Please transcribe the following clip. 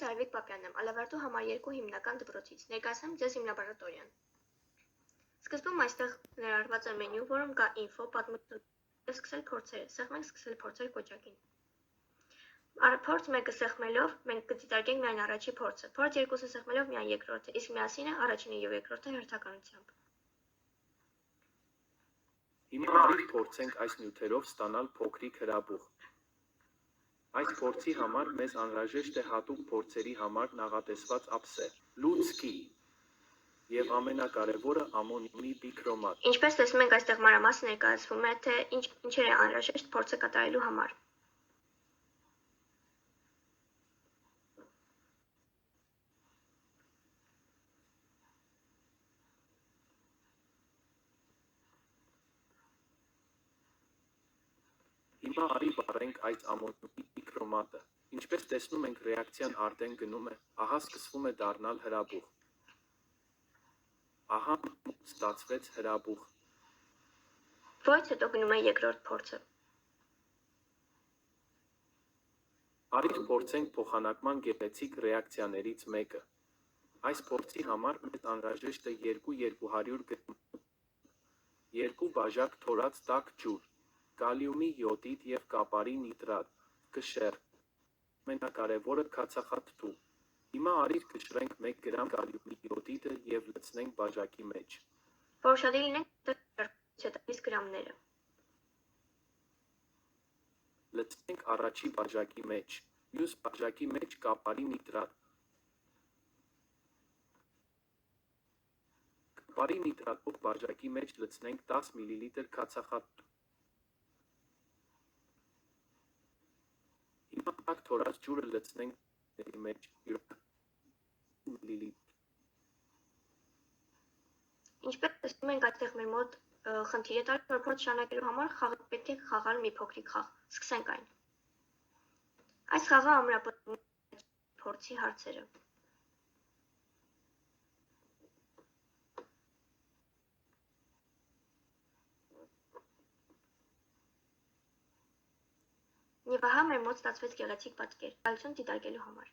Արևիկ Պապյանն եմ, Ալավերդու համար 2 հիմնական դպրոցից, ներկայացնեմ ձեզ իմ լաբորատորիան։ Սկզբում այստեղ ներառված է մենյու, որում կա ինֆո, պատմություն և սկսել փորձերը, սեղմ ենք սկսել փորձեր կոճակին։ Փորձ 1-ը սեղմելով մենք կդիտարկենք միայն առաջի փորձը, փորձ 2-ը սեղմելով միայն երկրորդը, իսկ միասինը առաջինը և երկրորդը հերթականությամբ։ Հիմա արի փորձենք այս նյութերով ստանալ փոքրիկ հրաբուխ։ Այս փորձի համար մեզ անհրաժեշտ է հատուկ փորձերի համար նախատեսված ափսեր, լուցկի և ամենակարևորը ամոնիումի բիկրոմատ։ Ինչպես տեսնում ենք, այստեղ մանրամասն ներկայացվում է, թե ինչեր է անհրաժեշտ փորձը կատարելու համար։ Հիմա արի վառենք այս ամոնիումի բիկրոմատը։ Ինչպես տեսնում ենք, ռեակցիան արդեն գնում է, ահա սկսվում է դառնալ հրաբուխ։ Ահա ստացվեց հրաբուխ։ Որից հետո գնում է երկրորդ փորձը։ Արի փորձենք փոխանակման գեղեցիկ ռեակցիաներից մեկը։ Այս փորձի համար մեզ անհրաժեշտ է 200 գրամ 2 բաժակ թորած տաք ջուր, կալիումի յոդիդ և կապարի նիտրատ, կշեռ, ամենակարևորը քացախաթթու։ Հիմա արի կշռենք 1 գրամ կալիումի յոդիդը և լցնենք բաժակի մեջ։ Որոշալի լինենք տալիս գրամները։ Լցնենք առաջի բաժակի մեջ, մյուս բաժակի մեջ կապարի նիտրատ։ Կապարի նիտրատով բաժակի մեջ լցնենք 10 մլ քացախաթթու։ Հիմա տաք թորած ջուրը լցնենք մեջ 100 մլ։ Ինչպես տեսնում ենք, այստեղ մեր մոտ խնդիր է տալիս, որ փորձ շարունակելու համար խաղը պետք է խաղալ մի փոքրիկ խաղ։ Սկսենք այն։ Այս խաղը ամրապնդում է փորձի հարցերը։ Եվ ահա մեր մոտ ստացվեց գեղեցիկ պատկեր, կարողություն դիտարկելու համար։